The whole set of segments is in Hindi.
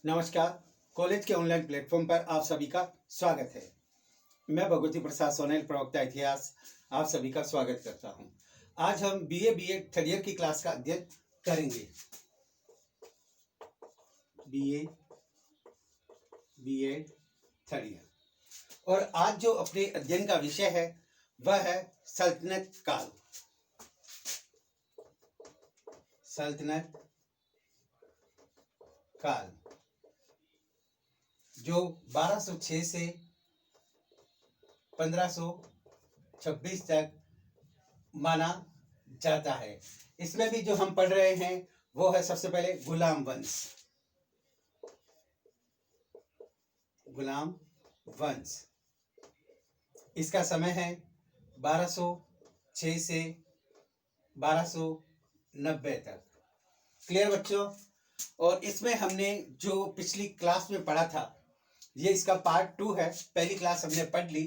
नमस्कार। कॉलेज के ऑनलाइन प्लेटफॉर्म पर आप सभी का स्वागत है। मैं भगवती प्रसाद सोनेल, प्रवक्ता इतिहास, आप सभी का स्वागत करता हूं। आज हम बीएड थर्ड ईयर की क्लास का अध्ययन करेंगे। बीएड थर्ड ईयर, और आज जो अपने अध्ययन का विषय है वह है सल्तनत काल। सल्तनत काल जो 1206 से 1526 तक माना जाता है। इसमें भी जो हम पढ़ रहे हैं वो है सबसे पहले गुलाम वंश। गुलाम वंश, इसका समय है 1206 से 1290 तक। क्लियर बच्चों? और इसमें हमने जो पिछली क्लास में पढ़ा था, ये इसका पार्ट 2 है। पहली क्लास हमने पढ़ ली।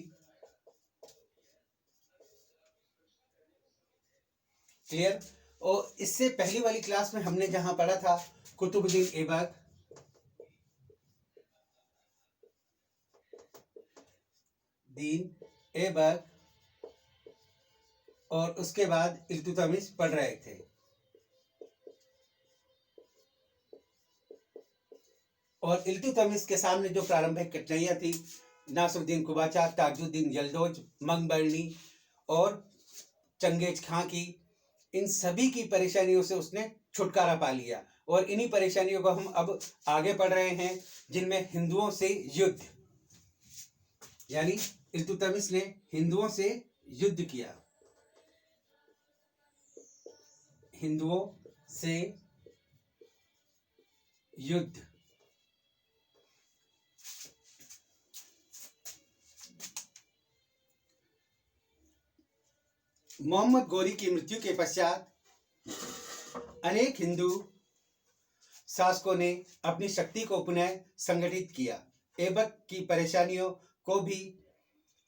क्लियर? और इससे पहली वाली क्लास में हमने जहां पढ़ा था कुतुबुद्दीन ऐबक, और उसके बाद इल्तुतमिश पढ़ रहे थे। और इल्तुतमिश के सामने जो प्रारंभिक कठिनाइयां थी, नासरुद्दीन कुबाचा, ताजुद्दीन यल्दौज, मंगबर्णी और चंगेज खां की, इन सभी की परेशानियों से उसने छुटकारा पा लिया। और इन्हीं परेशानियों को हम अब आगे पढ़ रहे हैं, जिनमें हिंदुओं से युद्ध, यानी इल्तुतमिश ने हिंदुओं से युद्ध किया। हिंदुओं से युद्ध। मोहम्मद गोरी की मृत्यु के पश्चात अनेक हिंदू शासकों ने अपनी शक्ति को पुनः संगठित किया। ऐबक की परेशानियों को भी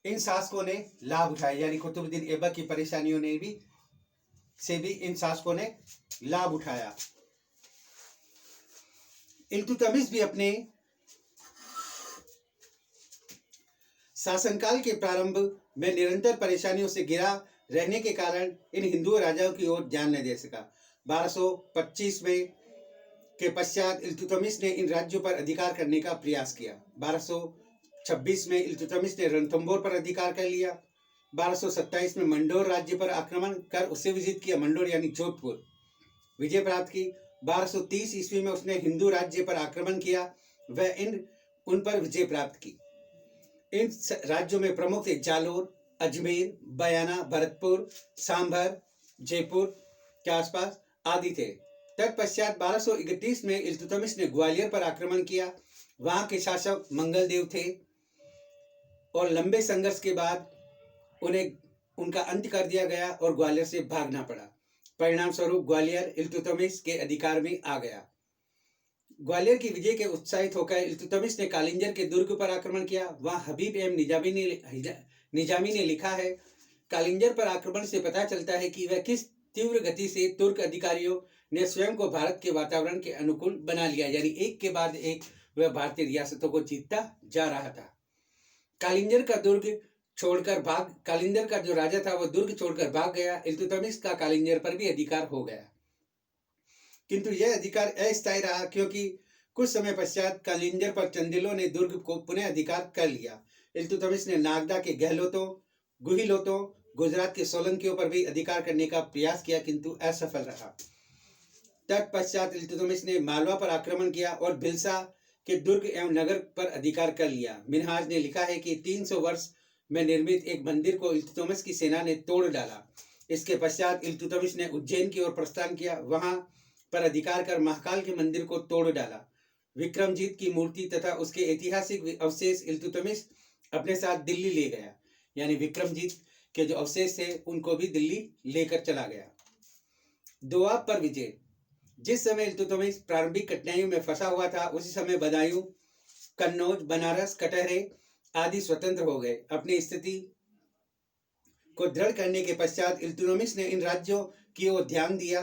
इन शासकों ने लाभ उठाया, यानी कुतुबुद्दीन ऐबक की परेशानियों ने भी इन शासकों ने लाभ उठाया। इल्तुतमिश भी अपने शासनकाल के प्रारंभ में निरंतर परेशानियों से घिरा रहने के कारण इन हिंदू राजाओं की ओर ध्यान नहीं दे सका। 1225 में के पश्चात इल्तुतमिश ने इन राज्यों पर अधिकार करने का प्रयास किया। 1226 में इल्तुतमिश ने रणथंबोर पर अधिकार कर लिया। 1227 में मंडोर राज्य पर आक्रमण कर उसे विजित किया। मंडोर यानी जोधपुर, विजय प्राप्त की। 1230 ईस्वी में उसने हिंदू राज्य पर आक्रमण किया, वह उन पर विजय प्राप्त की। इन राज्यों में प्रमुख थे जालोर, अजमेर, बयाना, भरतपुर, सांभर, जयपुर के आसपास आदि थे। तत्पश्चात 1231 में इल्तुतमिश ने ग्वालियर पर आक्रमण किया। वहां के शासक मंगलदेव थे और लंबे संघर्ष के बाद उनका अंत कर दिया गया और ग्वालियर से भागना पड़ा। परिणाम स्वरूप ग्वालियर इल्तुतमिश के अधिकार में आ गया। ग्वालियर की विजय के उत्साहित होकर इल्तुतमिश ने कालिंजर के दुर्ग पर आक्रमण किया। वहां हबीब एम निजामी ने लिखा है, कालिंजर पर आक्रमण से पता चलता है कि वह किस तीव्र गति से तुर्क अधिकारियों ने स्वयं को भारत के वातावरण के अनुकूल बना लिया, यानी एक के बाद एक वह भारतीय रियासतों को जीतता जा रहा था। कालिंजर का जो राजा था वह दुर्ग छोड़कर भाग गया। इल्तुतमिश का कालिंजर पर भी अधिकार हो गया, किंतु यह अधिकार अस्थायी रहा, क्योंकि कुछ समय पश्चात कालिंजर पर चंदेलों ने दुर्ग को पुनः अधिकार कर लिया। इल्तुतमिश ने नागदा के गहलोतों, गुहिलोतों, गुजरात के सोलंकियों पर भी अधिकार करने का प्रयास किया, किंतु असफल रहा। तत्पश्चात इल्तुतमिश ने मालवा पर आक्रमण किया और भिलसा के दुर्ग एवं नगर पर अधिकार कर लिया। मिनहाज ने लिखा है कि 300 वर्ष में निर्मित एक मंदिर को इल्तुतमिश की सेना ने तोड़ डाला। इसके पश्चात इल्तुतमिश ने उज्जैन की ओर प्रस्थान किया। वहां पर अधिकार कर महाकाल के मंदिर को तोड़ डाला। विक्रमजीत की मूर्ति तथा उसके ऐतिहासिक अवशेष इल्तुतमिश अपने साथ दिल्ली ले गया, यानी विक्रमजीत के जो अवशेष थे उनको भी दिल्ली लेकर चला गया। दोआब पर विजय। जिस समय इल्तुतमिश प्रारंभिक कठिनाइयों में फंसा हुआ था, उसी समय बदायूं, कन्नौज, बनारस, कटहरे आदि स्वतंत्र हो गए। अपनी स्थिति को दृढ़ करने के पश्चात इल्तुतमिश ने इन राज्यों की ओर ध्यान दिया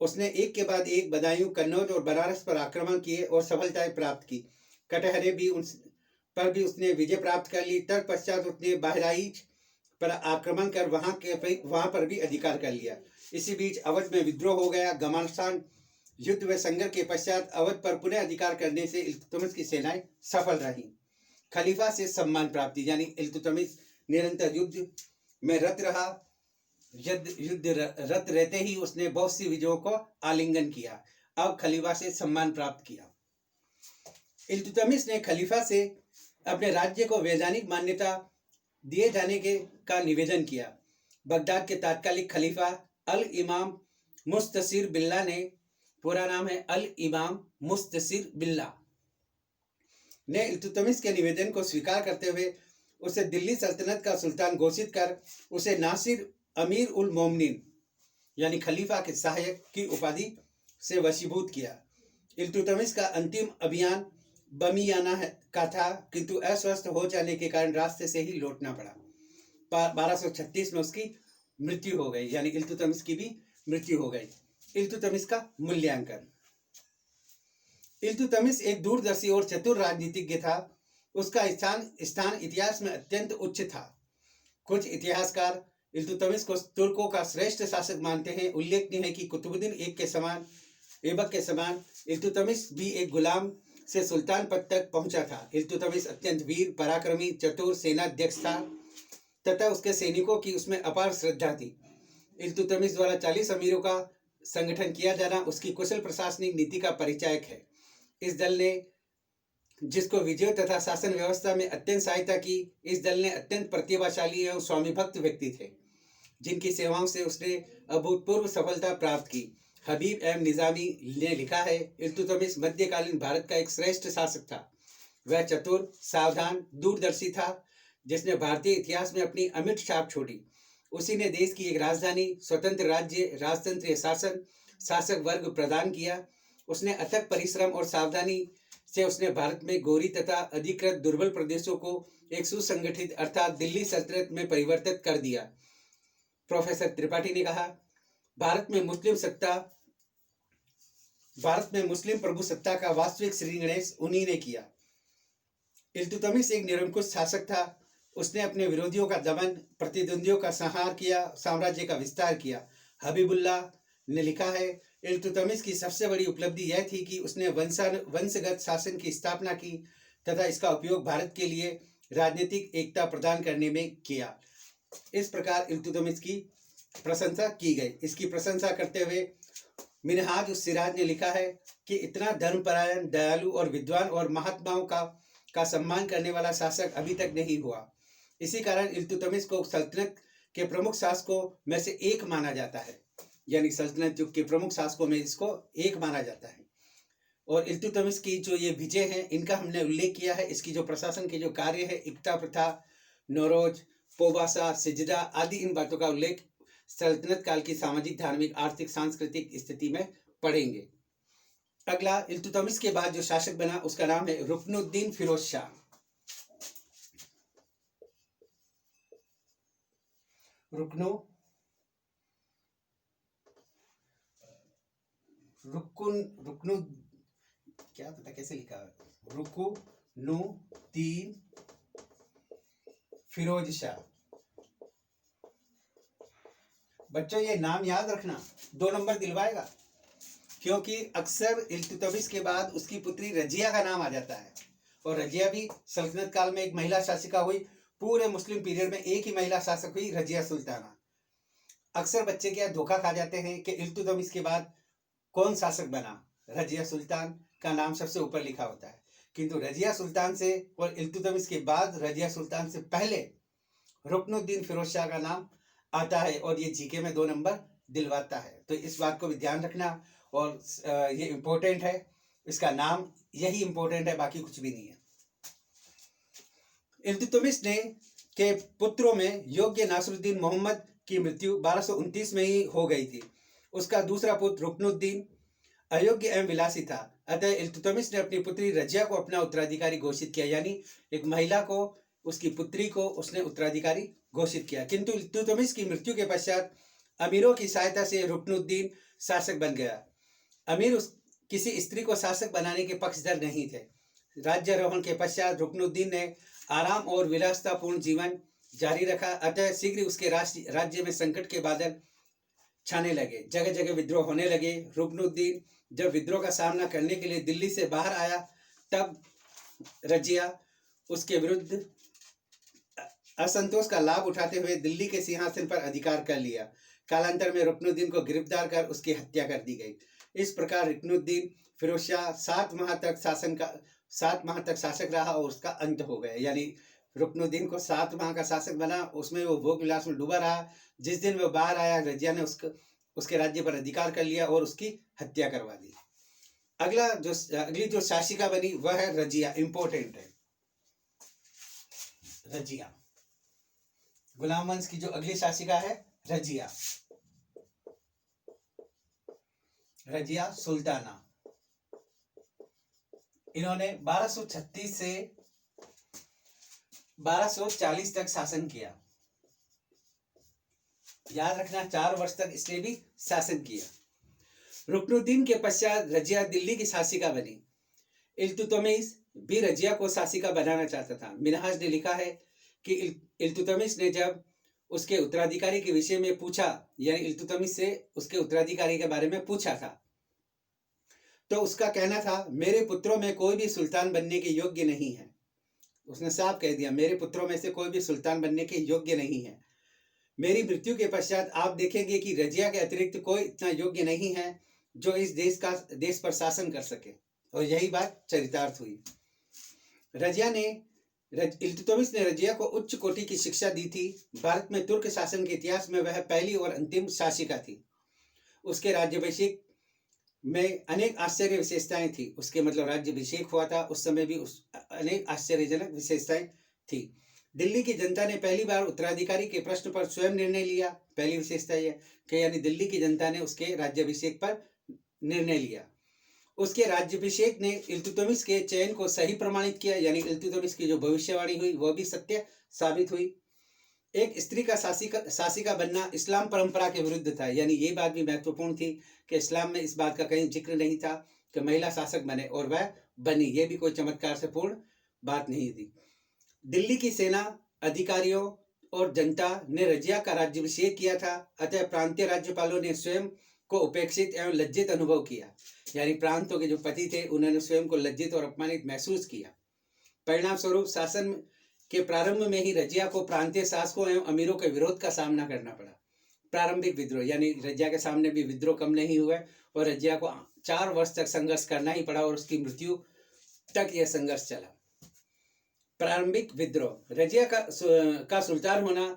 उसने एक के बाद एक बदायूं, कन्नौज और बनारस पर आक्रमण किए और सफलताएं प्राप्त की। कटहरे भी उन पर भी उसने विजय प्राप्त कर ली। तत्पश्चात उसने बहराइच पर आक्रमण कर वहां पर भी अधिकार कर लिया। इसी बीच अवध में विद्रोह हो गया। घमासान युद्ध व संघर्ष के पश्चात अवध पर पुनः अधिकार करने से इल्तुतमिश की सेनाएं सफल रही। खलीफा से सम्मान प्राप्ति, यानी इल्तुतमिश निरंतर युद्ध में रत रहा। युद्ध रत रहते ही उसने बहुत सी विजयों को आलिंगन किया। अब खलीफा से सम्मान प्राप्त किया। इल्तुतमिश ने खलीफा से अपने राज्य को वैधानिक मान्यता दिए जाने का निवेदन किया। बगदाद के तात्कालिक खलीफा अल इमाम मुस्तसिर बिल्ला ने, पूरा नाम है अल इमाम मुस्तसिर बिल्ला, ने इल्तुतमिश के निवेदन को स्वीकार करते हुए उसे दिल्ली सल्तनत का सुल्तान घोषित कर उसे नासिर अमीर उल मोमिनीन यानी खलीफा के सहायक की उपाधि से वशीभूत किया। इल्तुतमिश का अंतिम अभियान बमियाना का था, किंतु अस्वस्थ हो जाने के कारण रास्ते से ही लौटना पड़ा। 1236 में उसकी मृत्यु हो गई, यानी इल्तुतमिश की भी मृत्यु हो गई। इल्तुतमिश का मूल्यांकन। इल्तुतमिश एक दूरदर्शी और चतुर राजनीतिज्ञ था। उसका स्थान इतिहास में अत्यंत उच्च था। कुछ इतिहासकार इल्तुतमिश को तुर्कों का श्रेष्ठ शासक मानते हैं। उल्लेखनीय है कि कुतुबुद्दीन ऐबक के समान इल्तुतमिश भी एक गुलाम से सुल्तान पद तक पहुंचा था। इल्तुतमिश अत्यंत वीर, पराक्रमी, चतुर सेनाध्यक्ष था तथा उसके सैनिकों की उसमें अपार श्रद्धा थी। इल्तुतमिश द्वारा 40 अमीरों का संगठन किया जाना उसकी कुशल प्रशासनिक नीति का परिचायक है। इस दल ने जिसको विजय तथा शासन व्यवस्था में अत्यंत सहायता की। इस दल ने अत्यंत प्रतिभाशाली एवं स्वामी भक्त व्यक्ति थे, जिनकी सेवाओं से उसने अभूतपूर्व सफलता प्राप्त की। हबीब एम निजामी ने लिखा है, इल्तुतमिश मध्यकालीन भारत का एक श्रेष्ठ शासक था। वह चतुर, सावधान, दूरदर्शी था, जिसने भारतीय इतिहास में अपनी अमिट छाप छोड़ी। उसी ने देश की एक राजधानी, स्वतंत्र राज्य, राजतंत्रीय शासन, शासक वर्ग प्रदान किया। उसने अथक परिश्रम और सावधानी से उसने भारत में गौरी तथा अधिकृत दुर्बल प्रदेशों को एक सुसंगठित अर्थात दिल्ली सल्तनत में परिवर्तित कर दिया। प्रोफेसर त्रिपाठी ने कहा, भारत में मुस्लिम प्रभु सत्ता का वास्तविक श्रीगणेश उन्हीं ने किया। इल्तुतमिश एक निरंकुश शासक था। उसने अपने विरोधियों का दमन, प्रतिद्वंदियों का संहार किया, साम्राज्य का विस्तार किया। हबीबुल्लाह ने लिखा है, इल्तुतमिश की सबसे बड़ी उपलब्धि यह थी कि उसने वंशगत शासन की स्थापना की तथा इसका उपयोग भारत के लिए राजनीतिक एकता प्रदान करने में किया। इस प्रकार इल्तुतमिश की प्रशंसा की गई। इसकी प्रशंसा करते हुए मिनहाज उस सिराज ने लिखा है कि इतना धर्मपरायण, दयालु और विद्वान और महात्माओं का सम्मान करने वाला शासक अभी तक नहीं हुआ। इसी कारण इल्तुतमिश को सल्तनत के प्रमुख शासकों में से एक माना जाता है, यानी सल्तनत युग के प्रमुख शासकों में इसको एक माना जाता है। और इल्तुतमिश की जो ये विजय है, इनका हमने उल्लेख किया है। इसकी जो प्रशासन के जो कार्य है, इक्ता प्रथा, नौरोज, पोबासा, सिजदा आदि, इन बातों का उल्लेख सल्तनत काल की सामाजिक, धार्मिक, आर्थिक, सांस्कृतिक स्थिति में पढ़ेंगे। अगला, इल्तुतमिश के बाद जो शासक बना उसका नाम है रुकनुद्दीन फिरोज शाह। रुकनु क्या पता कैसे लिखा है, रुकनुद्दीन फिरोज शाह। बच्चों ये नाम याद रखना, 2 नंबर दिलवाएगा, क्योंकि अक्सर इल्तुतमिश के बाद उसकी पुत्री रजिया का नाम आ जाता है। और रजिया भी सल्तनत काल में एक महिला शासिका हुई। पूरे मुस्लिम पीरियड में एक ही महिला शासक हुई, रजिया सुल्ताना। अक्सर बच्चे क्या धोखा खा जाते हैं कि इल्तुतमिश के बाद कौन शासक बना, रजिया सुल्तान का नाम सबसे ऊपर लिखा होता है, किंतु रजिया सुल्तान से और इल्तुतमिश के बाद रजिया सुल्तान से पहले रुकनुद्दीन फिरोज शाह का नाम आता है। और ये जीके में 2 नंबर दिलवाता है, तो इस बात को भी ध्यान रखना। और ये इम्पोर्टेंट है, इसका नाम यही इम्पोर्टेंट है, बाकी कुछ भी नहीं है। इल्तुतमिश ने के पुत्रों में योग्य नासरुद्दीन मोहम्मद की मृत्यु 1229 में ही हो गई थी। उसका दूसरा पुत्र रुकनुद्दीन अयोग्य एवं विलासी था। अतः इल्तुतमिश ने अपनी पुत्री रजिया को अपना उत्तराधिकारी घोषित किया, यानी एक महिला को, उसकी पुत्री को उसने उत्तराधिकारी घोषित किया। किंतु इल्तुतमिश की मृत्यु के पश्चात अमीरों की सहायता से रुकनुद्दीन शासक बन गया। अमीर उस किसी स्त्री को शासक बनाने के पक्षधर नहीं थे। राज्यारोहण के पश्चात रुकनुद्दीन ने आराम और विलासतापूर्ण जीवन जारी रखा। अतः शीघ्र उसके राज्य में संकट के बादल छाने लगे, जगह जगह विद्रोह होने लगे। रुकनुद्दीन जब विद्रोह का सामना करने के लिए दिल्ली से बाहर आया, तब रजिया उसके विरुद्ध असंतोष का लाभ उठाते हुए दिल्ली के सिंहासन पर अधिकार कर लिया। कालांतर में रुकनुद्दीन को गिरफ्तार कर उसकी हत्या कर दी गई। इस प्रकार रुकनुद्दीन फिरोज शाह 7 माह तक शासक रहा और उसका अंत हो गया। यानी रुकनुद्दीन को 7 माह का शासक बना, उसमें वो भोग विलास में डूबा रहा। जिस दिन वो बाहर आया, रजिया ने उसके राज्य पर अधिकार कर लिया और उसकी हत्या करवा दी। अगली जो शासिका बनी वह है रजिया। इंपॉर्टेंट है रजिया। गुलाम वंश की जो अगली शासिका है रजिया, रजिया सुल्ताना। इन्होंने 1236 से 1240 तक शासन किया। याद रखना, 4 वर्ष तक इसने भी शासन किया। रुकनुद्दीन के पश्चात रजिया दिल्ली की शासिका बनी। इल्तुतमिश भी रजिया को शासिका बनाना चाहता था। मिनहाज ने लिखा है कि इल्तुतमिश ने जब उसके उत्तराधिकारी के विषय में पूछा, यानी इल्तुतमिश से उसके उत्तराधिकारी के बारे में पूछा था, तो उसका कहना था मेरे पुत्रों में कोई भी सुल्तान बनने के योग्य नहीं है। उसने साफ कह दिया, मेरे पुत्रों में से कोई भी सुल्तान बनने के योग्य नहीं है। मेरी मृत्यु के पश्चात आप देखेंगे कि रजिया के अतिरिक्त कोई इतना योग्य नहीं है जो इस देश पर शासन कर सके। और यही बात चरितार्थ हुई। इल्तुतमिश ने रजिया को उच्च कोटि की शिक्षा दी थी। भारत में तुर्क शासन के इतिहास में वह पहली और अंतिम शासिका थी। उसके राज्याभिषेक में अनेक आश्चर्य विशेषताएं थी। उसके मतलब राज्याभिषेक हुआ था उस समय भी अनेक आश्चर्यजनक विशेषताएं थी। दिल्ली की जनता ने पहली बार उत्तराधिकारी के प्रश्न पर स्वयं निर्णय लिया। पहली विशेषता यह कि यानी दिल्ली की जनता ने उसके राज्याभिषेक पर निर्णय लिया। उसके राज्याभिषेक ने इल्तुतमिश के चयन को सही प्रमाणित किया, यानी इल्तुतमिश की जो भविष्यवाणी हुई वह भी सत्य साबित हुई। एक स्त्री का शासिका बनना इस्लाम परंपरा के विरुद्ध था, यानी ये बात भी महत्वपूर्ण थी कि इस्लाम में इस बात का कहीं जिक्र नहीं था कि महिला शासक बने, और वह बनी। ये भी कोई चमत्कार से पूर्ण बात नहीं थी। दिल्ली की सेना, अधिकारियों और जनता ने रजिया का राज्याभिषेक किया था। अतः प्रांतीय राज्यपालों ने स्वयं को उपेक्षित एवं लज्जित अनुभव किया, यानी प्रांतों के जो पति थे उन्होंने स्वयं को लज्जित और अपमानित महसूस किया। परिणाम स्वरूप शासन के प्रारंभ में ही रजिया को प्रांतीय शासकों एवं अमीरों के विरोध का सामना करना पड़ा। प्रारंभिक विद्रोह, यानी रजिया के सामने भी विद्रोह कम नहीं हुए और रजिया को 4 वर्ष तक संघर्ष करना ही पड़ा और उसकी मृत्यु तक यह संघर्ष चला। प्रारंभिक विद्रोह। रजिया का सुल्तान होना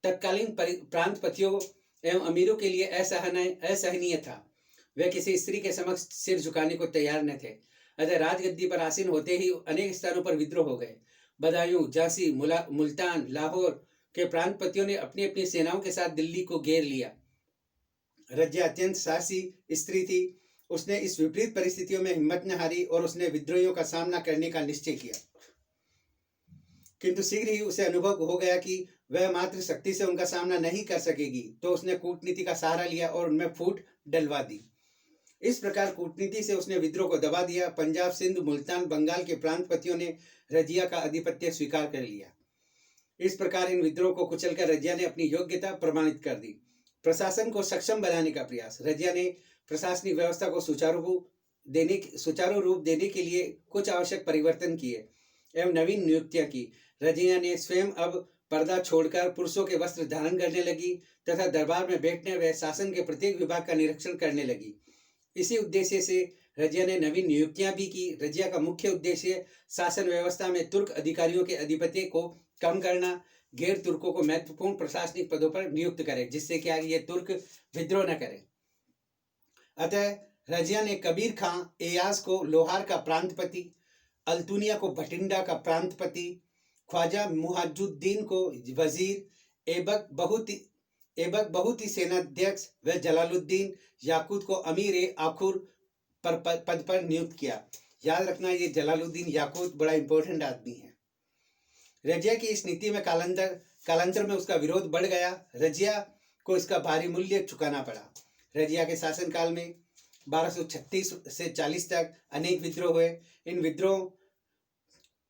तत्कालीन प्रांतपतियों एवं अमीरों के लिए असहनीय था। वे किसी स्त्री के समक्ष सिर झुकाने को तैयार न थे। अतः राजगद्दी पर आसीन होते ही अनेक स्थानों पर विद्रोह हो गए। बदायूं, झांसी, मुल्तान, लाहौर के प्रांतपतियों ने अपनी अपनी सेनाओं के साथ दिल्ली को घेर लिया। रजिया अत्यंत साहसी स्त्री थी। उसने इस विपरीत परिस्थितियों में हिम्मत न हारी और उसने विद्रोहियों का सामना करने का निश्चय किया। किंतु शीघ्र ही उसे अनुभव हो गया कि वह मात्र शक्ति से उनका सामना नहीं कर सकेगी, तो उसने कूटनीति का सहारा लिया और उनमें फूट डलवा दी। इस प्रकार कूटनीति से उसने विद्रोह को दबा दिया। पंजाब, सिंध, मुल्तान, बंगाल के प्रांतपतियों ने रजिया का आधिपत्य स्वीकार कर लिया। इस प्रकार इन विद्रोह को कुचलकर रजिया ने अपनी योग्यता प्रमाणित कर दी। प्रशासन को सक्षम बनाने का प्रयास। रजिया ने प्रशासनिक व्यवस्था को सुचारू रूप देने के लिए कुछ आवश्यक परिवर्तन किए एवं नवीन नियुक्तियां की। रजिया ने स्वयं अब पर्दा छोड़कर पुरुषों के वस्त्र धारण करने लगी तथा दरबार में बैठने व शासन के प्रत्येक विभाग का निरीक्षण करने लगी। इसी उद्देश्य से रजिया ने नवीन नियुक्तियां भी की। रजिया का मुख्य उद्देश्य शासन व्यवस्था में तुर्क अधिकारियों के आधिपत्य को कम करना, गैर तुर्कों को महत्वपूर्ण प्रशासनिक पदों पर नियुक्त करे, जिससे क्या ये तुर्क विद्रोह न करे। अतः रजिया ने कबीर खां एयाज को लोहार का प्रांतपति, अल्तुनिया को भटिंडा का प्रांतपति, ख्वाजा मुहाजुद्दीन को वजीर, ऐबक बहुत ही सेनाध्यक्ष व जलालुद्दीन याकूत को अमीर आखुर पर पद पर नियुक्त किया। याद रखना, ये जलालुद्दीन याकूत बड़ा इंपॉर्टेंट आदमी है। रजिया की इस नीति में कालांतर में उसका विरोध बढ़ गया। रजिया को इसका भारी मूल्य चुकाना पड़ा। रजिया के शासनकाल में 1236 से 40 तक अनेक विद्रोह हुए। इन विद्रोह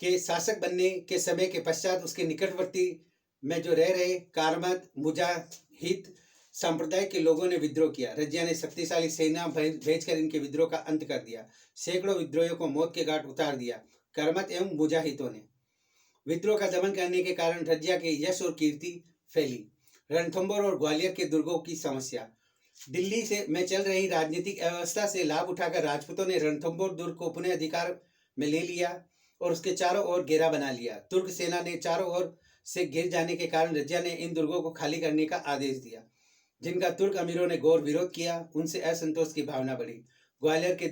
के शासक बनने के समय के पश्चात उसके निकटवर्ती में जो रह रहे कारमत मुजाहिद संप्रदाय के लोगों ने विद्रोह किया। रजिया ने शक्तिशाली सेना भेजकर इनके विद्रोह का अंत कर दिया। सैकड़ों विद्रोहियों को मौत के घाट उतार दिया। करमत एवं मुजाहिदों ने विद्रोह का दमन करने के कारण रजिया के यश और कीर्ति फैली। रणथंभौर और ग्वालियर के दुर्गों की समस्या। दिल्ली से में चल रही राजनीतिक अव्यवस्था से लाभ उठाकर राजपूतों ने रणथंभौर दुर्ग को पुनः अधिकार में ले लिया और उसके चारों ओर घेरा बना लिया। तुर्क सेना ने चारों ओर से घिर जाने के कारण रजिया ने इन दुर्गों को खाली करने का आदेश दिया, जिनका तुर्क अमीरों ने घोर विरोध किया। उनसे असंतोष की भावना बढ़ी। ग्वालियर के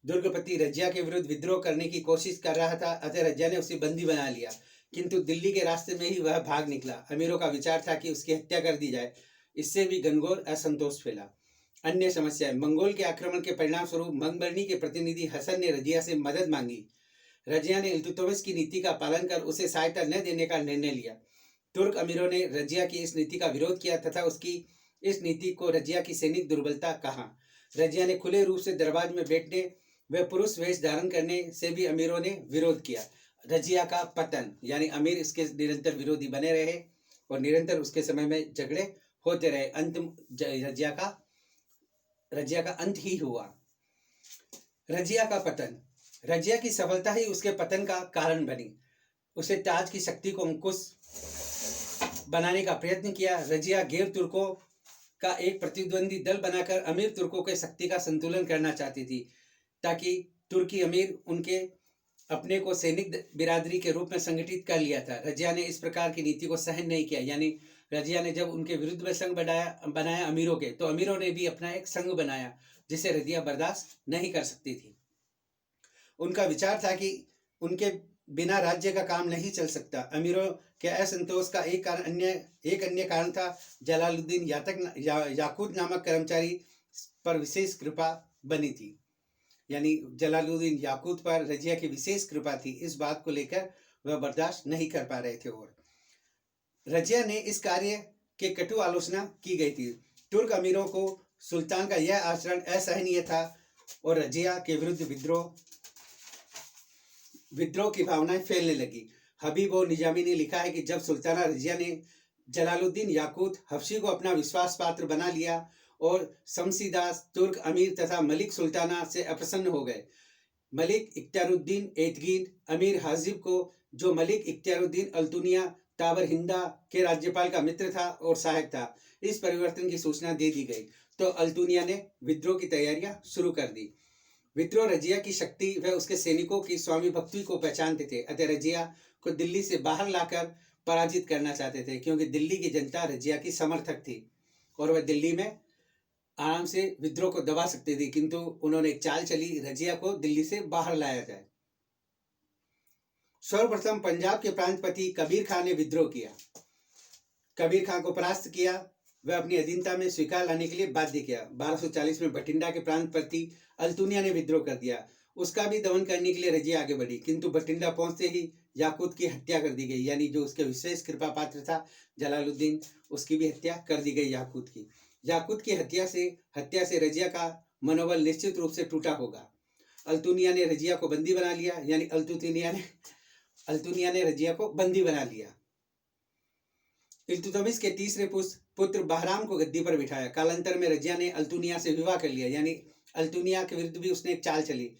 दुर्गपति रजिया के विरुद्ध विद्रोह करने की कोशिश कर रहा था, अतः रजिया ने उसे बंदी बना लिया, किंतु दिल्ली के रास्ते में ही वह भाग निकला। अमीरों का विचार था कि उसकी हत्या कर दी जाए। इससे भी घनघोर असंतोष फैला। अन्य समस्याएं। मंगोल के आक्रमण के परिणाम स्वरूप मंगबर्नी के प्रतिनिधि हसन ने रजिया से मदद मांगी। रजिया ने इल्तुतमिश की नीति का पालन कर उसे सहायता न देने का निर्णय लिया। तुर्क अमीरों ने रजिया की इस नीति का विरोध किया तथा उसकी इस नीति को रजिया की सैनिक दुर्बलता कहा। रजिया ने खुले रूप से दरबार में बैठने व पुरुष वेश धारण करने से भी अमीरों ने विरोध किया। रजिया का पतन, यानी अमीर इसके निरंतर विरोधी बने रहे और निरंतर उसके समय में झगड़े होते रहे। अंत रजिया का अंत ही हुआ। रजिया का पतन। रजिया की सफलता ही उसके पतन का कारण बनी। उसे ताज की शक्ति को अंकुश बनाने का प्रयत्न किया। रजिया गैर तुर्कों का एक प्रतिद्वंदी दल बनाकर अमीर तुर्कों के शक्ति का संतुलन करना चाहती थी, ताकि तुर्की अमीर उनके अपने को सैनिक बिरादरी के रूप में संगठित कर लिया था। रजिया ने इस प्रकार की नीति को सहन नहीं किया। यानी रजिया ने जब उनके विरुद्ध में संघ बनाया अमीरों के, तो अमीरों ने भी अपना एक संघ बनाया, जिसे रजिया बर्दाश्त नहीं कर सकती थी। उनका विचार था कि उनके बिना राज्य का काम नहीं चल सकता। अमीरों के असंतोष का एक अन्य कारण था जलालुद्दीन याकूत नामक कर्मचारी पर विशेष कृपा बनी थी। यानी जलालुद्दीन याकूत पर रजिया की विशेष कृपा थी। इस बात को लेकर वह बर्दाश्त नहीं कर पा रहे थे और रजिया ने इस कार्य के कटु आलोचना की गई थी। तुर्क अमीरों को सुल्तान का यह आचरण असहनीय था और रजिया के विरुद्ध विद्रोह की भावनाएं फैलने लगी। हबीब और निजामी ने लिखा है कि जब सुल्ताना रजिया ने जलालुद्दीन याकूत हफ्सी को अपना विश्वास पात्र बना लिया और शमसीदास तुर्क अमीर तथा मलिक सुल्ताना से अप्रसन्न हो गए। मलिक इख्तियारुद्दीन एतगीन अमीर हाजिब को, जो मलिक इख्तियारुद्दीन अल्तुनिया ताबर हिंदा के राज्यपाल का मित्र था और सहायक था, इस परिवर्तन की सूचना दे दी गई, तो अल्तुनिया ने विद्रोह की तैयारियां शुरू कर दी। विद्रोह रजिया की शक्ति व उसके सैनिकों की स्वामी भक्ति को पहचानते थे, अतः रजिया को दिल्ली से बाहर लाकर पराजित करना चाहते थे, क्योंकि दिल्ली की जनता रजिया की समर्थक थी और वह दिल्ली में आराम से विद्रोह को दबा सकती थी। किंतु उन्होंने एक चाल चली, रजिया को दिल्ली से बाहर लाया जाए। सर्वप्रथम पंजाब के प्रांतपति कबीर खान ने विद्रोह किया। कबीर खान को परास्त किया, वह अपनी अधीनता में स्वीकार लाने के लिए बाध्य किया। 1240 में बठिंडा के प्रांतपति अल्तुनिया ने विद्रोह कर दिया। उसका भी दमन करने के लिए रजिया आगे बढ़ी, किंतु बठिंडा पहुंचते ही याकूत की हत्या कर दी गई। यानी जो उसके विशेष कृपा पात्र था जलालुद्दीन, उसकी भी हत्या कर दी गई याकूत की हत्या से रजिया का मनोबल निश्चित रूप से टूटा होगा। अल्तुनिया ने रजिया को बंदी बना लिया। यानी अल्तुनिया ने रजिया को बंदी बना लिया। इल्तुतमिश के तीसरे पुत्र बहराम को गद्दी पर बिठाया। कालांतर में रजिया ने अल्तुनिया से विवाह कर लिया। यानी अल्तुनिया के विरुद्ध भी उसने एक चाल चली।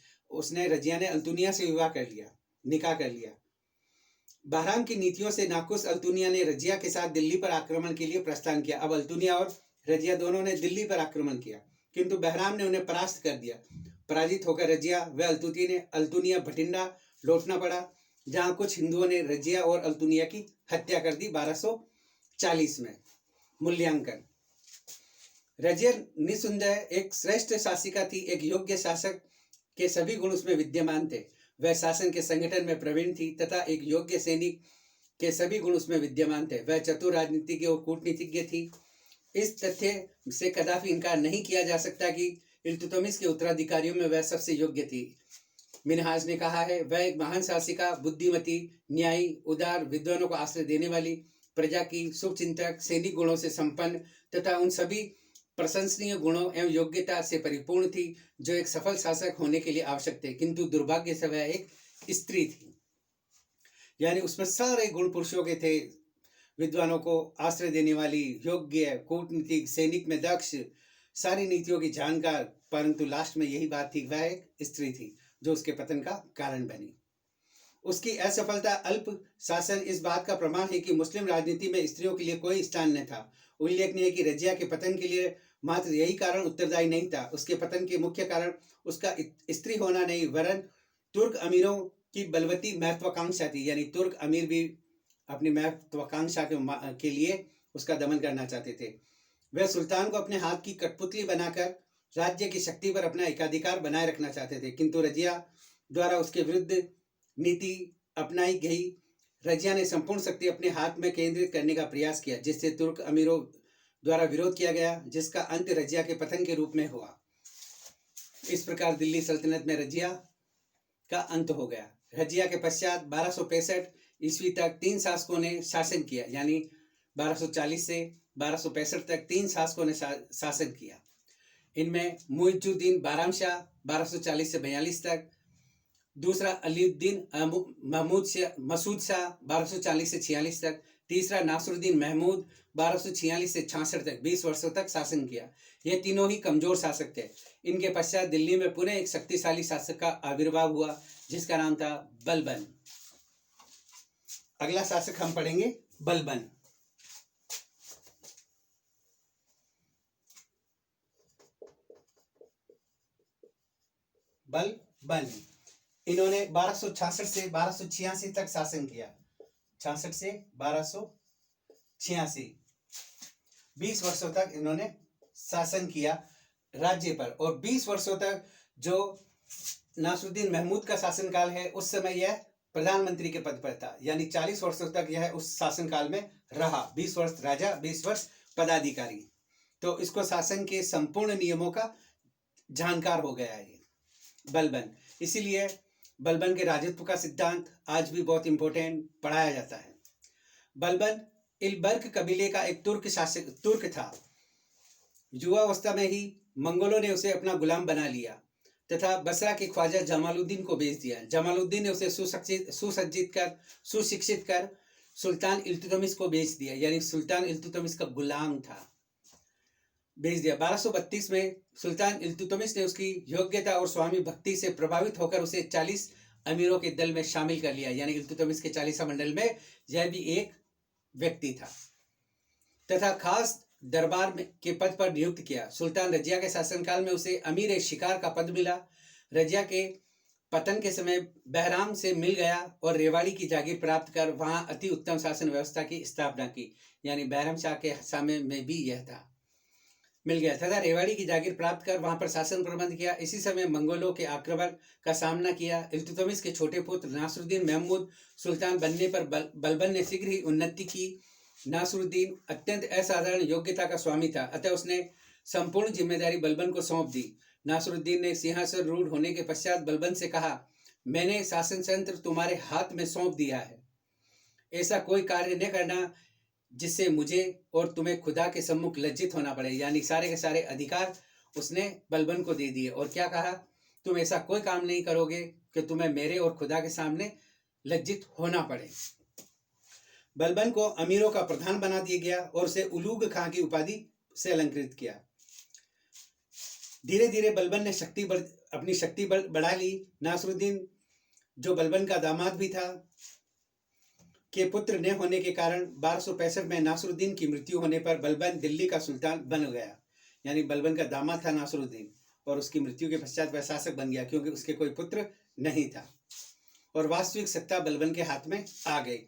रजिया ने अल्तुनिया से विवाह कर लिया, निकाह कर लिया। बहराम की नीतियों से नाखुश अल्तुनिया ने रजिया के साथ दिल्ली पर आक्रमण के लिए प्रस्थान किया। अब अल्तुनिया और रजिया दोनों ने दिल्ली पर आक्रमण किया, किंतु बहराम ने उन्हें परास्त कर दिया। पराजित होकर रजिया व अल्तुनिया भटिंडा लौटना पड़ा, जहां कुछ हिंदुओं ने रजिया और अल्तुनिया की हत्या कर दी। 1240 में मूल्यांकन। रजिया निसंदेह एक श्रेष्ठ शासिका थी। एक योग्य शासक के सभी गुण उसमें विद्यमान थे। वह शासन के संगठन में प्रवीण थी तथा एक योग्य सैनिक के सभी गुण उसमें विद्यमान थे। वह चतुर राजनीतिज्ञ और कूटनीतिज्ञ थी। इस तथ्य से कदापि इनकार नहीं किया जा सकता कि इल्तुतमिश के उत्तराधिकारियों में वह सबसे योग्य थी। मिनहाज ने कहा है, वह एक महान शासिका, बुद्धिमती, न्यायी, उदार, विद्वानों को आश्रय देने वाली, प्रजा की शुभचिंतक, सैनिक गुणों से संपन्न तथा उन सभी प्रशंसनीय गुणों एवं योग्यता से परिपूर्ण थी, जो एक सफल शासक होने के लिए आवश्यक थे, किंतु दुर्भाग्य से वह एक स्त्री थी। यानी उसमें सारे गुण पुरुषों के थे, विद्वानों को आश्रय देने वाली, योग्य, कूटनीतिक, सैनिक में दक्ष, सारी नीतियों की जानकार, परंतु लास्ट में यही बात थी, वह एक स्त्री थी जो उसके पतन का कारण बनी। उसकी असफलता अल्प शासन इस बात का प्रमाण है कि मुस्लिम राजनीति में स्त्रियों के लिए कोई स्थान न था। उल्लेखनीय है कि रजिया के पतन के लिए मात्र यही कारण उत्तरदायी नहीं था। उसके पतन के मुख्य कारण उसका स्त्री होना नहीं, वरन तुर्क अमीरों की बलवती महत्वाकांक्षा थी। यानी तुर्क अमीर भी अपनी महत्वाकांक्षा के लिए उसका दमन करना चाहते थे। वह सुल्तान को अपने हाथ की कठपुतली बनाकर राज्य की शक्ति पर अपना एकाधिकार बनाए रखना चाहते थे, किंतु रजिया द्वारा उसके विरुद्ध नीति अपनाई गई। रजिया ने संपूर्ण शक्ति अपने हाथ में केंद्रित करने का प्रयास किया, जिससे तुर्क अमीरों द्वारा विरोध किया गया, जिसका अंत रजिया के पतन के रूप में हुआ। इस प्रकार दिल्ली सल्तनत में रजिया का अंत हो गया। रजिया के पश्चात 1265 ईस्वी तक 3 शासकों ने शासन किया। यानी 1240 से 1265 तक 3 शासकों ने शासन किया। इनमें मुइजुद्दीन बाराम शाह 1240 से 42 तक, दूसरा अलीउद्दीन मसूद शाह 1240 से 46 तक, तीसरा नासरुद्दीन महमूद 1246 से 66 तक 20 वर्षों तक शासन किया। ये तीनों ही कमजोर शासक थे। इनके पश्चात दिल्ली में पुनः एक शक्तिशाली शासक का आविर्भाव हुआ, जिसका नाम था बलबन। अगला शासक हम पढ़ेंगे बलबन। बलबन इन्होंने 1266 से 1286 तक शासन किया। 66 से 1286 20 वर्षों तक इन्होंने शासन किया राज्य पर। और 20 वर्षों तक जो नासरुद्दीन महमूद का शासनकाल है, उस समय यह प्रधानमंत्री के पद पर था। यानी 40 वर्षों तक यह उस शासनकाल में रहा। 20 वर्ष राजा, 20 वर्ष पदाधिकारी। तो इसको शासन के संपूर्ण नियमों का जानकार हो गया है बलबन। इसीलिए बलबन के राजत्व का सिद्धांत आज भी बहुत इंपॉर्टेंट पढ़ाया जाता है। बलबन इलबर्क कबीले का एक तुर्क था। युवावस्था में ही मंगोलों ने उसे अपना गुलाम बना लिया तथा बसरा के ख्वाजा जमालुद्दीन को बेच दिया। जमालुद्दीन ने उसे सुशिक्षित कर सुल्तान इल्तुतमिश को बेच दिया। यानी सुल्तान इल्तुतमिश का गुलाम था, बेच दिया। 1232 में सुल्तान इल्तुतमिश ने उसकी योग्यता और स्वामी भक्ति से प्रभावित होकर उसे 40 अमीरों के दल में शामिल कर लिया। यानी इल्तुतमिश के 40 मंडल में यह भी एक व्यक्ति था तथा खास दरबार में के पद पर नियुक्त किया। सुल्तान रजिया के शासनकाल में उसे अमीर शिकार का पद मिला। रजिया के पतन के समय बहराम से मिल गया और रेवाड़ी की जागीर प्राप्त कर वहां अति उत्तम शासन व्यवस्था की स्थापना की। यानी बहराम शाह के समय में भी यह था, मिल गया तथा रेवाड़ी की जागीर प्राप्त कर वहां पर शासन प्रबंध किया। इसी समय मंगोलों के आक्रमण का सामना किया। इल्तुतमिश के छोटे पुत्र नासरुद्दीन महमूद सुल्तान बनने पर बलबन ने शीघ्र ही उन्नति की। नासरुद्दीन अत्यंत असाधारण योग्यता का स्वामी था, अतः उसने संपूर्ण जिम्मेदारी बलबन को सौंप दी। नासरुद्दीन ने सिंहासन रूढ़ होने के पश्चात बलबन से कहा, मैंने शासन तंत्र तुम्हारे हाथ में सौंप दिया है। ऐसा कोई कार्य न करना जिससे मुझे और तुम्हें खुदा के सम्मुख लज्जित होना पड़े। यानी सारे के सारे अधिकार उसने बलबन को दे दिए और क्या कहा, तुम ऐसा कोई काम नहीं करोगे कि तुम्हें मेरे और खुदा के सामने लज्जित होना पड़े। बलबन को अमीरों का प्रधान बना दिया गया और उसे उलूग खां की उपाधि से अलंकृत किया। धीरे धीरे बलबन ने अपनी शक्ति बढ़ा ली। नासरुद्दीन जो बलबन का दामाद भी था के पुत्र न होने के कारण 1265 में नासरुद्दीन की मृत्यु होने पर बलबन दिल्ली का सुल्तान बन गया। यानी बलबन का दामाद था नासरुद्दीन और उसकी मृत्यु के पश्चात वह शासक बन गया, क्योंकि उसके कोई पुत्र नहीं था और वास्तविक सत्ता बलबन के हाथ में आ गई।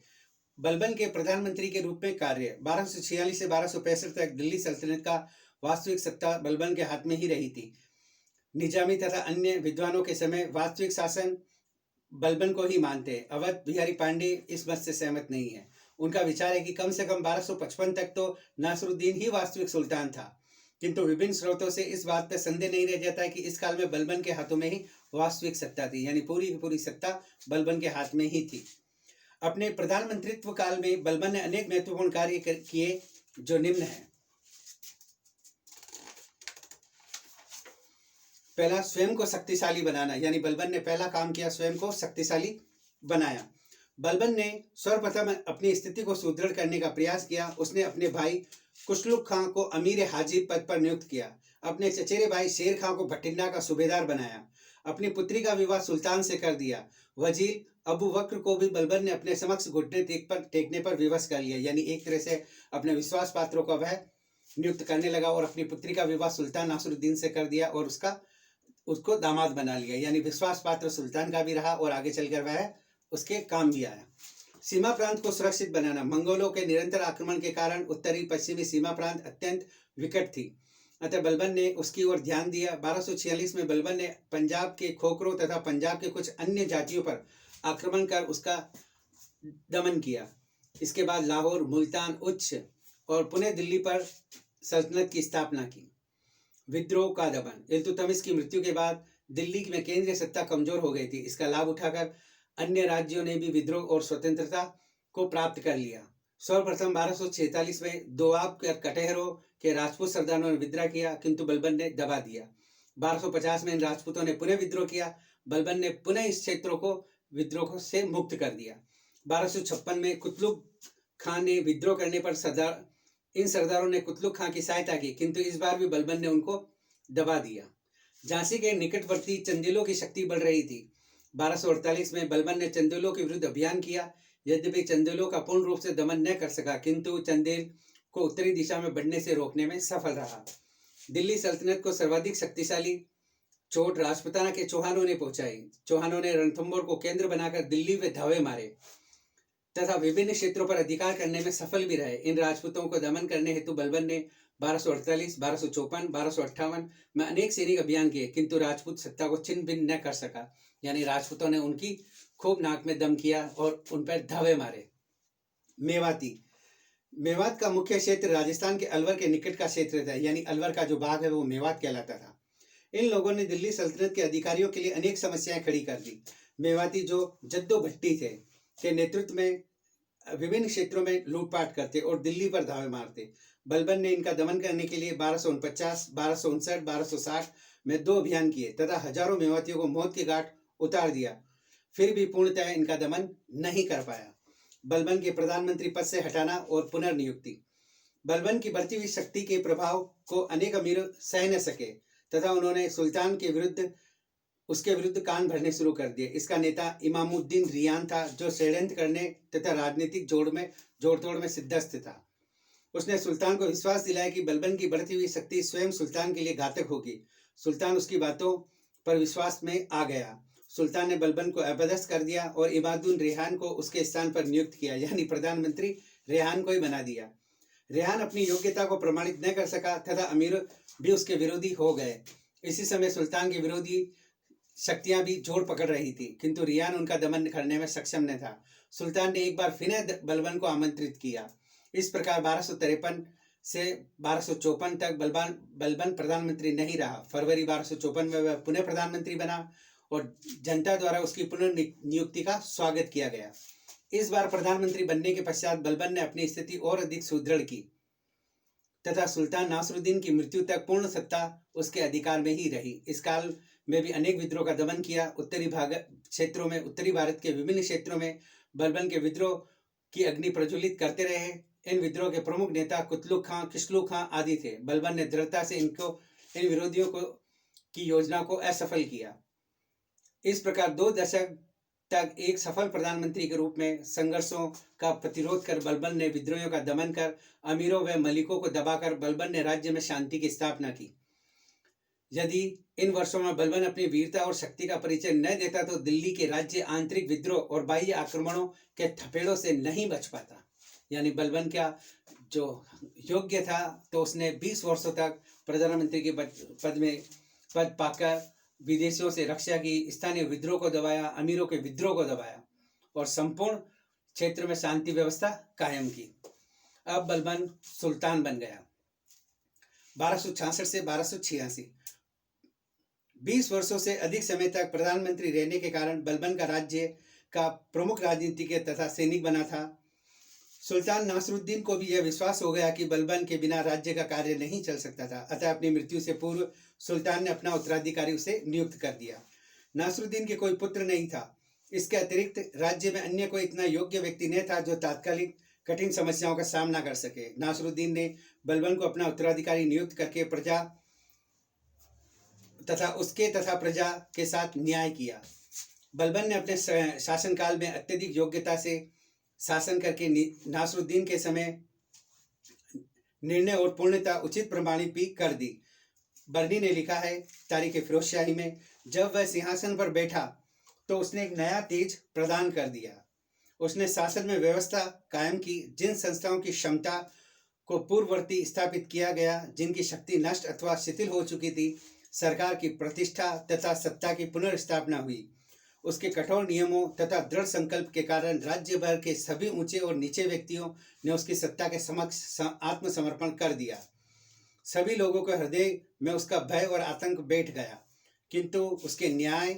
बलबन के प्रधानमंत्री के रूप में कार्य 1246 से 1265 तक दिल्ली सल्तनत का वास्तविक सत्ता बलबन के हाथ में ही रही थी। निजामी तथा अन्य विद्वानों के समय वास्तविक शासन बलबन को ही मानते हैं। अवध बिहारी पांडे इस मत से सहमत नहीं है। उनका विचार है कि कम से कम 1255 तक तो नासरुद्दीन ही वास्तविक सुल्तान था, किंतु विभिन्न स्रोतों से इस बात पर संदेह नहीं रह जाता है कि इस काल में बलबन के हाथों में ही वास्तविक सत्ता थी। यानी पूरी की पूरी सत्ता बलबन के हाथ में ही थी। अपने प्रधानमंत्रित्व काल में बलबन ने अनेक महत्वपूर्ण कार्य किए जो निम्न हैं। पहला स्वयं को शक्तिशाली बनाना, यानी बलबन ने पहला काम किया, स्वयं को शक्तिशाली बनाया। बलबन ने सर्वप्रथम अपनी स्थिति को सुदृढ़ करने का प्रयास किया। उसने अपने भाई कुशलुक खां को अमीर हाजिब पद पर नियुक्त किया। अपने चचेरे भाई शेर खां को भटिंडा का सूबेदार बनाया। अपनी पुत्री का विवाह सुल्तान से कर दिया। वजीर अबू बकर को भी बलबन ने अपने समक्ष घुटने टेकने पर विवश कर लिया, यानी एक तरह से अपने विश्वास पात्रों को वह नियुक्त करने लगा और अपनी पुत्री का विवाह सुल्तान नासरुद्दीन से कर दिया और उसको दामाद बना लिया, यानी विश्वास पात्र सुल्तान का भी रहा और आगे चलकर वह उसके काम भी आया। सीमा प्रांत को सुरक्षित बनाना। मंगोलों के निरंतर आक्रमण के कारण उत्तरी पश्चिमी सीमा प्रांत अत्यंत विकट थी, अतः बलबन ने उसकी ओर ध्यान दिया। 1246 में बलबन ने पंजाब के खोखरों तथा पंजाब के कुछ अन्य जातियों पर आक्रमण कर उसका दमन किया। इसके बाद लाहौर, मुल्तान, उच्च और पुणे दिल्ली पर सल्तनत की स्थापना की। विद्रोह का दमन। इल्तुतमिश की मृत्यु के बाद दिल्ली में केंद्रीय सत्ता कमजोर हो गई थी। इसका लाभ उठाकर अन्य राज्यों ने भी विद्रोह और स्वतंत्रता को प्राप्त कर लिया। सर्वप्रथम 1246 में दोआब के कटहरों के राजपूत सरदारों ने विद्रोह किया, किंतु बलबन ने दबा दिया। 1250 में इन राजपूतों ने पुनः विद्रोह किया। बलबन ने पुनः इस क्षेत्रों को विद्रोह से मुक्त कर दिया। 1256 में कुतलुक खान ने विद्रोह करने पर इन सरदारों ने कुतलुक खान की सहायता की, किंतु इस बार भी बलबन ने उनको दबा दिया। झांसी के निकटवर्ती चंदेलों की शक्ति बढ़ रही थी। 1248 में बलबन ने चंदेलों के विरुद्ध अभियान किया। यद्यपि चंदेलों का पूर्ण रूप से दमन न कर सका, किंतु चंदेल को उत्तरी दिशा में बढ़ने से रोकने में सफल रहा। दिल्ली सल्तनत को सर्वाधिक शक्तिशाली चोट राजपूताना के चौहानों ने पहुंचाई। चौहानों ने रणथंभौर को केंद्र बनाकर दिल्ली में धावे मारे तथा विभिन्न क्षेत्रों पर अधिकार करने में सफल भी रहे। इन राजपूतों को दमन करने हेतु बलबन ने 1248, 1254, 1258 में अनेक सैनिक अभियान किए, किंतु राजपूत सत्ता को छिन्न भिन्न न कर सका, यानी राजपूतों ने उनकी खूब नाक में दम किया और उन पर धावे मारे। मेवाती। मेवात का मुख्य क्षेत्र राजस्थान के अलवर के निकट का क्षेत्र था, यानी अलवर का जो भाग है वो मेवात कहलाता था। इन लोगों ने दिल्ली सल्तनत के अधिकारियों के लिए अनेक समस्याएं खड़ी कर दी। मेवाती जो जद्दोभट्टी थे के नेतृत्व में विभिन्न क्षेत्रों में लूटपाट करते और दिल्ली पर धावे मारते। बलबन ने इनका दमन करने के लिए 1249, 1259, 1260 में 2 अभियान किए तथा हजारों मेवातियों को मौत के घाट उतार दिया, फिर भी पूर्णतः इनका दमन नहीं कर पाया। बलबन के प्रधानमंत्री पद से हटाना और पुनर्नियुक्ति। बलबन की बढ़ती हुई शक्ति के प्रभाव को अनेक अमीर सह न सके तथा उन्होंने सुल्तान के उसके विरुद्ध कान भरने शुरू कर दिए। इसका नेता इमामुद्दीन रियान था, जो षड्यंत्र करने तथा राजनीतिक जोड़ तोड़ में सिद्धस्त था। उसने सुल्तान को विश्वास दिलाया कि बलबन की बढ़ती हुई शक्ति स्वयं सुल्तान के लिए घातक होगी। सुल्तान उसकी बातों पर विश्वास में आ गया। सुल्तान ने बलबन को अपदस्थ कर दिया और इमामुद्दीन रेहान को उसके स्थान पर नियुक्त किया, यानी प्रधानमंत्री रेहान को ही बना दिया। रेहान अपनी योग्यता को प्रमाणित न कर सका तथा अमीर भी उसके विरोधी हो गए। इसी समय सुल्तान के विरोधी शक्तियां भी जोर पकड़ रही थी, किंतु रियान उनका दमन करने में सक्षम न था। सुल्तान ने एक बार फिर बलबन को आमंत्रित किया। इस प्रकार 1253 से 1254 तक बलबन प्रधानमंत्री नहीं रहा। फरवरी 1254 में वह पुनः प्रधानमंत्री बना और जनता द्वारा उसकी पुनर्नियुक्ति का स्वागत किया गया। इस बार प्रधानमंत्री बनने के पश्चात बलबन ने अपनी स्थिति और अधिक सुदृढ़ की तथा सुल्तान नासरुद्दीन की मृत्यु तक पूर्ण सत्ता उसके अधिकार में ही रही। इस काल में भी अनेक विद्रोह का दमन किया। उत्तरी भारत के विभिन्न क्षेत्रों में बलबन के विद्रोह की अग्नि प्रज्वलित करते रहे। इन विद्रोह के प्रमुख नेता कुतलुक खां, किशलुक खां आदि थे। बलबन ने दृढ़ता से इन विरोधियों की योजना को असफल किया। इस प्रकार 2 दशक तक एक सफल प्रधानमंत्री के रूप में संघर्षों का प्रतिरोध कर बलबन ने विद्रोहियों का दमन कर अमीरों व मलिकों को दबाकर बलबन ने राज्य में शांति की स्थापना की। यदि इन वर्षों में बलबन अपनी वीरता और शक्ति का परिचय न देता तो दिल्ली के राज्य आंतरिक विद्रोह और बाह्य आक्रमणों के थपेड़ों से नहीं बच पाता। यानी बलबन का जो योग्य था तो उसने 20 वर्षों तक प्रधानमंत्री के पद पाकर विदेशियों से रक्षा की, स्थानीय विद्रोह को दबाया, अमीरों के विद्रोह को दबाया और संपूर्ण क्षेत्र में शांति व्यवस्था कायम की। अब बलबन सुल्तान बन गया। 1266 से 1286 20 वर्षों से अधिक समय तक प्रधानमंत्री रहने के कारण बलबन का राज्य का प्रमुख राजनीतिज्ञ तथा सैनिक बना था। सुल्तान नासरुद्दीन को भी यह विश्वास हो गया कि बलबन के बिना राज्य का कार्य नहीं चल सकता था, अतः अपनी मृत्यु से पूर्व सुल्तान ने अपना उत्तराधिकारी उसे नियुक्त कर दिया। नासरुद्दीन के कोई पुत्र नहीं था। इसके अतिरिक्त राज्य में अन्य कोई इतना योग्य व्यक्ति नहीं था जो तात्कालिक कठिन समस्याओं का सामना कर सके। नासरुद्दीन ने बलबन को अपना उत्तराधिकारी नियुक्त करके प्रजा तथा प्रजा के साथ न्याय किया। बलबन ने अपने शासनकाल में अत्यधिक योग्यता से शासन करके नासरुद्दीन के समय निर्णय और पूर्णता उचित प्रमाणित भी कर दी। बर्नी ने लिखा है तारीख फिरोजशाही में, जब वह सिंहासन पर बैठा तो उसने एक नया तेज प्रदान कर दिया। उसने शासन में व्यवस्था कायम की। जिन संस्थाओं की क्षमता को पूर्ववर्ती स्थापित किया गया, जिनकी शक्ति नष्ट अथवा शिथिल हो चुकी थी, सरकार की प्रतिष्ठा तथा सत्ता की पुनर्स्थापना हुई। उसके कठोर नियमों तथा दृढ़ संकल्प के कारण राज्य भर के सभी ऊंचे और नीचे व्यक्तियों ने उसकी सत्ता के समक्ष आत्मसमर्पण कर दिया। सभी लोगों के हृदय में उसका भय और आतंक बैठ गया, किंतु उसके न्याय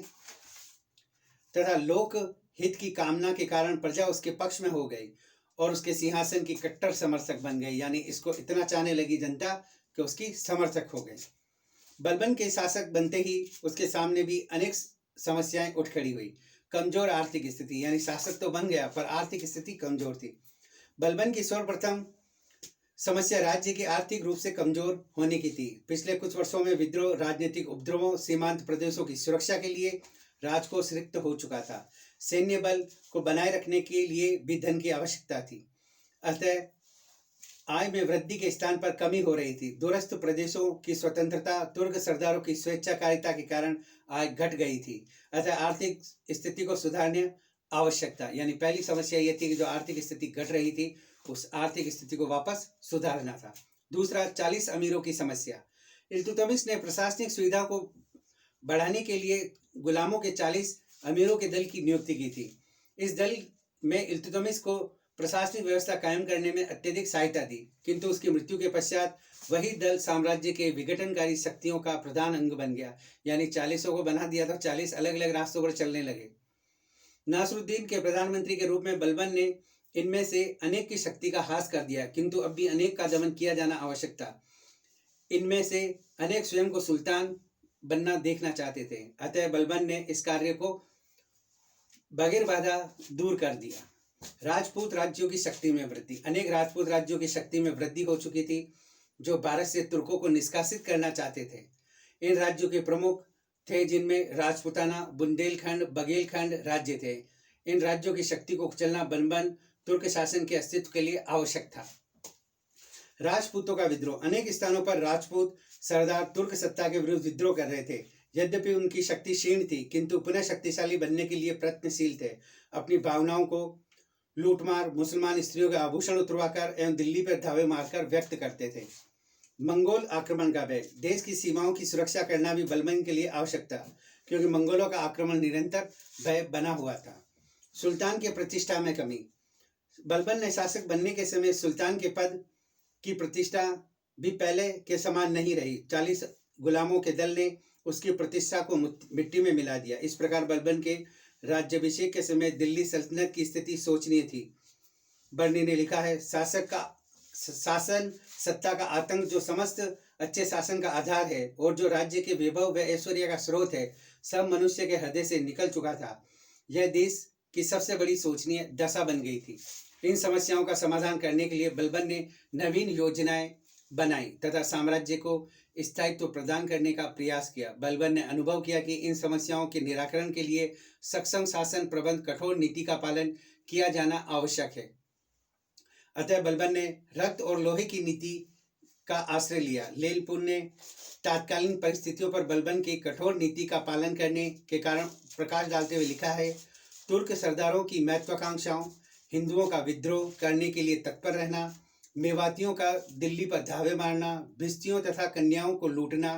तथा लोक हित की कामना के कारण प्रजा उसके पक्ष में हो गई और उसके सिंहासन की कट्टर समर्थक बन गई। यानी इसको इतना चाहने लगी जनता कि उसकी समर्थक हो गई। बलबन के शासक बनते ही उसके सामने भी अनेक समस्याएं उठ खड़ी हुई। कमजोर आर्थिक स्थिति, यानी शासक तो बन गया पर आर्थिक स्थिति कमजोर थी। बलबन की सर्वप्रथम समस्या राज्य की आर्थिक रूप से कमजोर होने की थी। पिछले कुछ वर्षों में विद्रोह, राजनीतिक उपद्रवों, सीमांत प्रदेशों की सुरक्षा के लिए राजकोष रिक्त हो चुका था। सैन्य बल को बनाए रखने के लिए भी धन की आवश्यकता थी। अतः आय में वृद्धि के स्थान पर कमी हो रही थी। दूरस्थ प्रदेशों की स्वतंत्रता, तुर्क सरदारों की स्वेच्छाकारिता के कारण आय घट गई थी। अतः आर्थिक स्थिति को सुधारने आवश्यक था। यानी पहली समस्या यह थी कि जो आर्थिक स्थिति घट रही थी, उस आर्थिक स्थिति को वापस सुधारना था। दूसरा, 40 अमीरों की समस्या। इल्तुतमिश ने प्रशासनिक सुविधा को बढ़ाने के लिए गुलामों के 40 अमीरों के दल की नियुक्ति की थी। इस दल में इल्तुतमिश को प्रशासनिक व्यवस्था कायम करने में अत्यधिक सहायता दी, किंतु उसकी मृत्यु के पश्चात वही दल साम्राज्य के विघटनकारी शक्तियों का प्रधान अंग बन गया। यानी 40 को बना दिया तो 40 अलग अलग रास्तों पर चलने लगे। नासरुद्दीन के प्रधानमंत्री के रूप में बलबन ने इनमें से अनेक की शक्ति का ह्रास कर दिया, किंतु अब भी अनेक का दमन किया जाना आवश्यक था। इनमें से अनेक स्वयं को सुल्तान बनना देखना चाहते थे। अतः बलबन ने इस कार्य को बगैर बाधा दूर कर दिया। राजपूत राज्यों की शक्ति में वृद्धि। अनेक राजपूत राज्यों की शक्ति में वृद्धि हो चुकी थी, जो भारत से तुर्कों को निष्कासित करना चाहते थे। इन राज्यों के प्रमुख थे जिनमें राजपुताना, बुंदेलखंड, बघेलखंड राज्य थे। इन राज्यों की शक्ति को कुचलना बलबन तुर्क शासन के अस्तित्व के लिए आवश्यक था। राजपूतों का विद्रोह। अनेक स्थानों पर राजपूत सरदार तुर्क सत्ता के विरुद्ध विद्रोह कर रहे थे। यद्यपि उनकी शक्ति क्षीण थी, किंतु पुनः शक्तिशाली बनने के लिए प्रयत्नशील थे। अपनी भावनाओं को लूटमार, मुसलमान स्त्रियों के आभूषण उतरवाकर एवं दिल्ली पर धावे मारकर व्यक्त करते थे। मंगोल आक्रमण का भय। देश की सीमाओं की सुरक्षा करना भी बलबन के लिए आवश्यक था, क्योंकि मंगोलों का आक्रमण निरंतर भय बना हुआ था। सुल्तान की प्रतिष्ठा में कमी। बलबन ने शासक बनने के समय सुल्तान के पद की प्रतिष्ठा भी पहले के समान नहीं रही। 40 गुलामों के दल ने उसकी प्रतिष्ठा को मिट्टी में मिला दिया। इस प्रकार बलबन के राज्याभिषेक के समय दिल्ली सल्तनत की स्थिति शोचनीय थी। बर्नी ने लिखा है, शासन सत्ता का आतंक जो समस्त अच्छे शासन का आधार है और जो राज्य के वैभव व ऐश्वर्य का स्रोत है, सब मनुष्य के हृदय से निकल चुका था। यह देश की सबसे बड़ी शोचनीय दशा बन गई थी। इन समस्याओं का समाधान करने के लिए बलबन ने नवीन योजनाएं बनाई तथा साम्राज्य को स्थायित्व प्रदान करने का प्रयास किया। बलबन ने अनुभव किया कि इन समस्याओं के निराकरण के लिए सक्षम शासन प्रबंध, कठोर नीति का पालन किया जाना आवश्यक है। अतः बलबन ने रक्त और लोहे की नीति का आश्रय लिया। लेलपुर ने तात्कालीन परिस्थितियों पर बलबन की कठोर नीति का पालन करने के कारण प्रकाश डालते हुए लिखा है, तुर्क सरदारों की महत्वाकांक्षाओं, हिंदुओं का विद्रोह करने के लिए तत्पर रहना, मेवातियों का दिल्ली पर धावे मारना, भिस्तियों तथा कन्याओं को लूटना,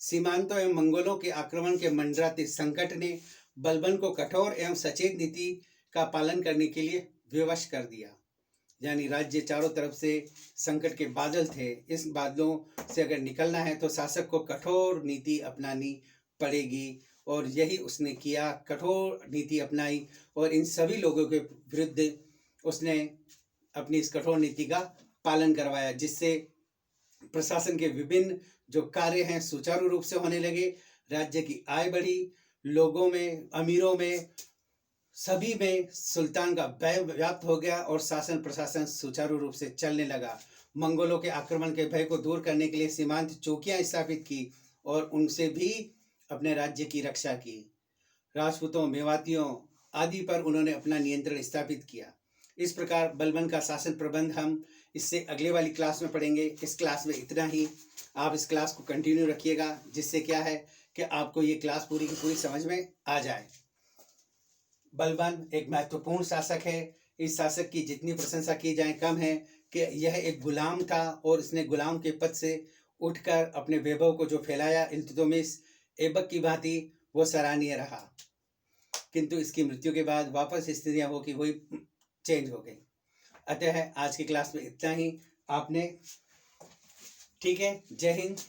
सीमांतों एवं मंगोलों के आक्रमण के मंडराते संकट ने बलबन को कठोर एवं सचेत नीति का पालन करने के लिए विवश कर दिया। यानी राज्य चारों तरफ से संकट के बादल थे। इस बादलों से अगर निकलना है तो शासक को कठोर नीति अपनानी पड़ेगी, और यही उसने किया। कठोर नीति अपनाई और इन सभी लोगों के विरुद्ध उसने अपनी इस कठोर नीति का पालन करवाया, जिससे प्रशासन के विभिन्न जो कार्य हैं सुचारू रूप से होने लगे, राज्य की आय बढ़ी, लोगों में, अमीरों में, सभी में सुल्तान का भय व्याप्त हो गया और शासन प्रशासन सुचारू रूप से चलने लगा। मंगोलों के आक्रमण के भय को दूर करने के लिए सीमांत चौकियां स्थापित की और उनसे भी अपने राज्य की रक्षा की। राजपूतों, मेवातियों आदि पर उन्होंने अपना नियंत्रण स्थापित किया। इस प्रकार बलबन का शासन प्रबंध हम इससे अगले वाली क्लास में पढ़ेंगे। इस क्लास में इतना ही। आप इस क्लास को कंटिन्यू रखिएगा, जिससे क्या है कि आपको ये क्लास पूरी की पूरी समझ में आ जाए। बलबन एक महत्वपूर्ण शासक है। इस शासक की जितनी प्रशंसा की जाए कम है कि यह एक गुलाम था और इसने गुलाम के पद से उठकर अपने वैभव को जो फैलाया, इल्तुतमिश ऐबक की भांति, वो सराहनीय रहा। किंतु इसकी मृत्यु के बाद वापस स्थितियां वो की वही चेंज हो गई। अतः आज की क्लास में इतना ही। आपने ठीक है। जय हिंद।